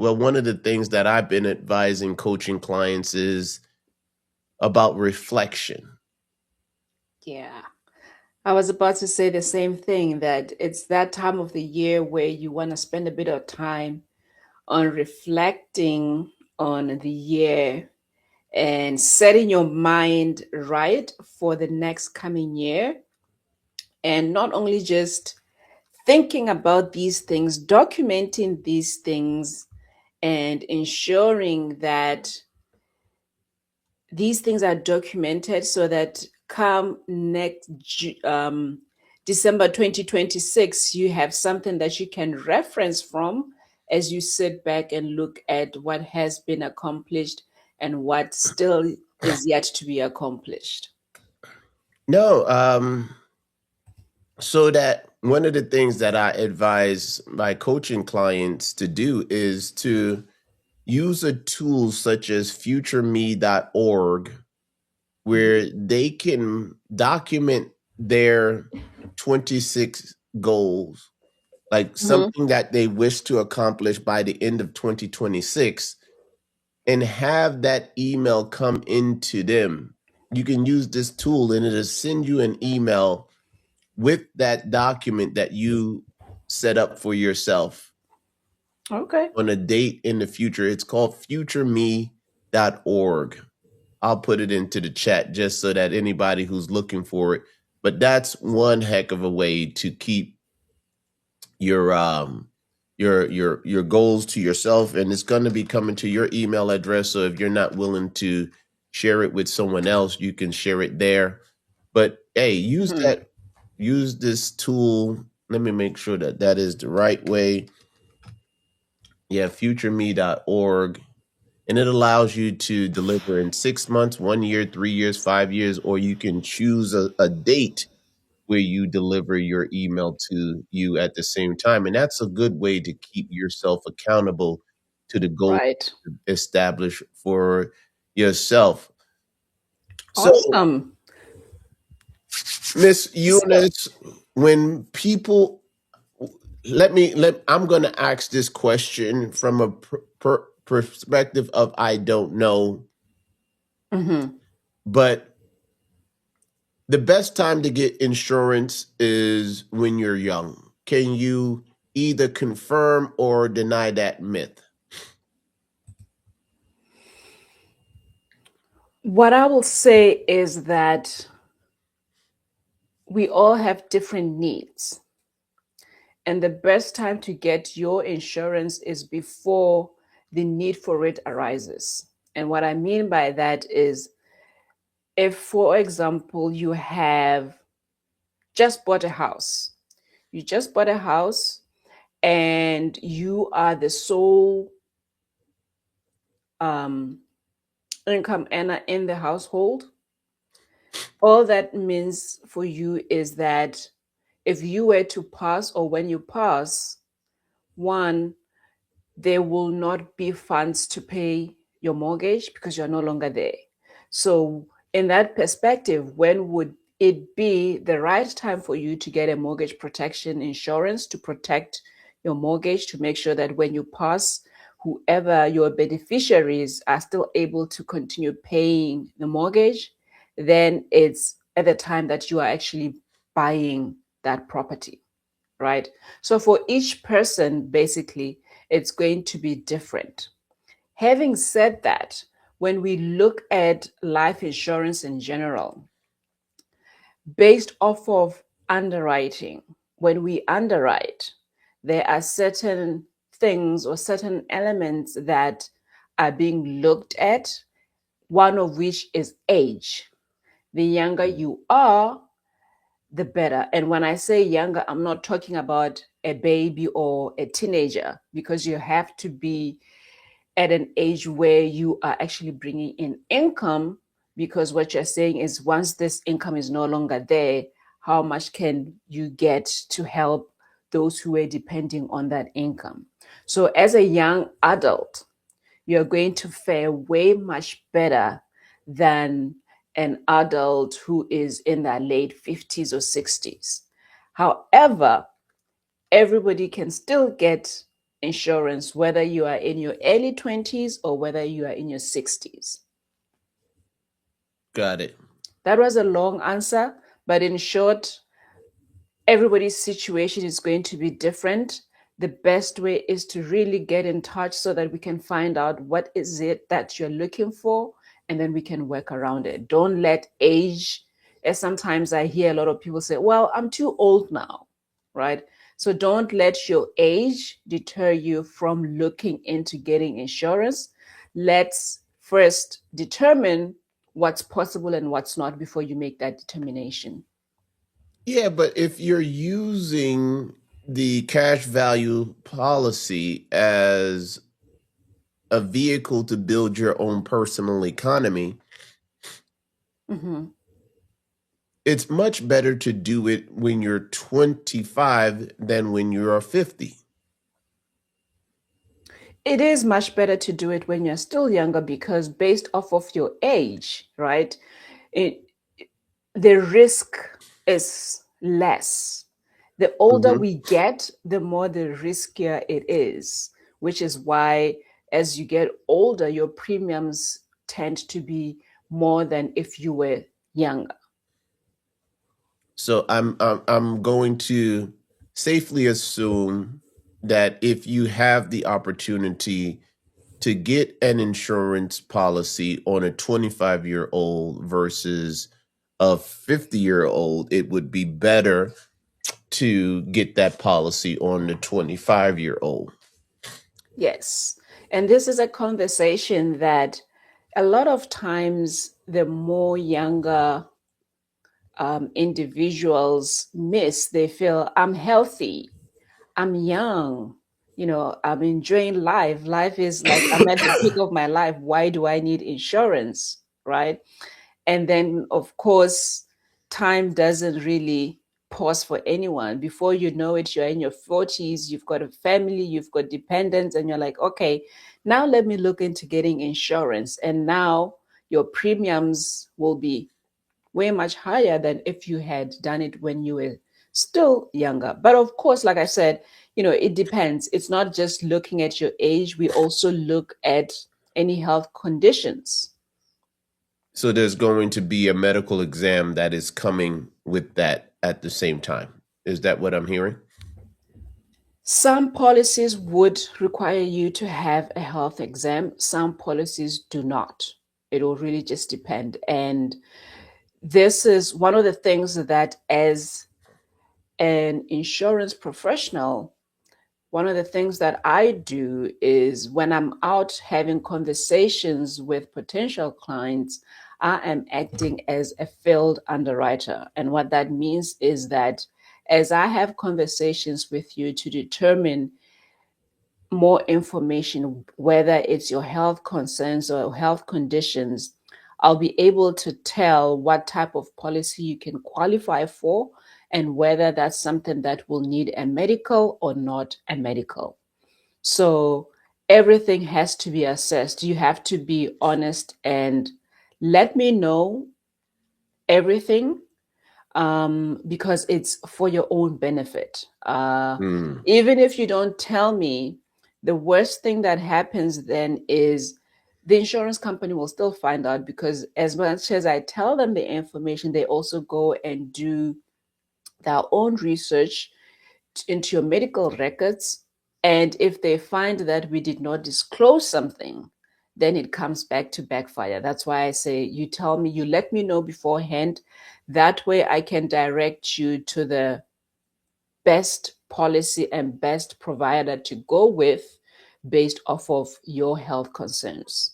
well, one of the things that I've been advising coaching clients is about reflection. Yeah. I was about to say the same thing, that it's that time of the year where you want to spend a bit of time on reflecting on the year and setting your mind right for the next coming year. And not only just thinking about these things, documenting these things, and ensuring that these things are documented so that come next December 2026, you have something that you can reference from as you sit back and look at what has been accomplished and what still is yet to be accomplished. No, so that one of the things that I advise my coaching clients to do is to use a tool such as futureme.org Mhm. where they can document their 26 goals, like Mhm. something that they wish to accomplish by the end of 2026, and have that email come into them. You can use this tool and it'll send you an email with that document that you set up for yourself Okay. on a date in the future. It's called futureme.org. I'll put it into the chat just so that anybody who's looking for it. But that's one heck of a way to keep your your goals to yourself, and it's going to be coming to your email address. So if you're not willing to share it with someone else, you can share it there. But hey, Mhm. use this tool. Let me make sure that that is the right way. Yeah, futureme.org, and it allows you to deliver in 6 months, 1 year, 3 years, 5 years, or you can choose a date where you deliver your email to you at the same time. And that's a good way to keep yourself accountable to the goal Right. established for yourself. So, Awesome. Miss So, Eunice, when people I'm going to ask this question from a perspective of I don't know, mhm. but the best time to get insurance is when you're young. Can you either confirm or deny that myth? What I will say is that we all have different needs. And the best time to get your insurance is before the need for it arises. And what I mean by that is if, for example, you have just bought a house, you just bought a house and you are the sole um, income earner in the household, all that means for you is that if you were to pass or when you pass, one, there will not be funds to pay your mortgage because you're no longer there. So, in that perspective, when would it be the right time for you to get a mortgage protection insurance to protect your mortgage to make sure that when you pass, whoever your beneficiaries are still able to continue paying the mortgage? Then it's at the time that you are actually buying that property, right? So for each person, basically, it's going to be different. Having said that, when we look at life insurance in general, based off of underwriting, when we underwrite, there are certain things or certain elements that are being looked at, one of which is age. The younger you are, the better. And when I say younger, I'm not talking about a baby or a teenager, because you have to be at an age where you are actually bringing in income. Because what you're saying is, once this income is no longer there, how much can you get to help those who are depending on that income? So, as a young adult, you're going to fare way much better than an adult who is in their late 50s or 60s. However, everybody can still get insurance, whether you are in your early 20s or whether you are in your 60s. Got it. That was a long answer, but in short, everybody's situation is going to be different. The best way is to really get in touch so that we can find out what is it that you're looking for, and then we can work around it. Don't let age, as sometimes I hear a lot of people say, well, I'm too old now, right? So don't let your age deter you from looking into getting insurance. Let's first determine what's possible and what's not before you make that determination. Yeah, but if you're using the cash value policy as a vehicle to build your own personal economy, Mm-hmm. it's much better to do it when you're 25 than when you're 50. It is much better to do it when you're still younger because based off of your age, right? It, the risk is less. The older Hmm. we get, the more the riskier it is, which is why as you get older, your premiums tend to be more than if you were younger. So I'm going to safely assume that if you have the opportunity to get an insurance policy on a 25-year-old versus a 50-year-old, it would be better to get that policy on the 25-year-old. Yes. And this is a conversation that a lot of times the more younger individuals miss. They feel, I'm healthy, I'm young, I'm enjoying life. Life is like, I'm at the peak of my life. Why do I need insurance? Right. And then, of course, time doesn't really pause for anyone. Before you know it, you're in your 40s, you've got a family, you've got dependents, and you're like, okay, now let me look into getting insurance. And now your premiums will be way much higher than if you had done it when you were still younger. But of course, like I said, it depends. It's not just looking at your age, we also look at any health conditions. So there's going to be a medical exam that is coming with that at the same time. Is that what I'm hearing? Some policies would require you to have a health exam, some policies do not. It will really just depend. And this is one of the things that, as an insurance professional, one of the things that I do is when I'm out having conversations with potential clients, I am acting as a field underwriter. And what that means is that as I have conversations with you to determine more information, whether it's your health concerns or health conditions, I'll be able to tell what type of policy you can qualify for and whether that's something that will need a medical or not a medical. So everything has to be assessed. You have to be honest and let me know everything, because it's for your own benefit. Hmm. Even if you don't tell me, the worst thing that happens then is the insurance company will still find out because as much as I tell them the information, they also go and do their own research into your medical records. And if they find that we did not disclose something, then it comes back to backfire. That's why I say you tell me, you let me know beforehand. That way I can direct you to the best policy and best provider to go with based off of your health concerns.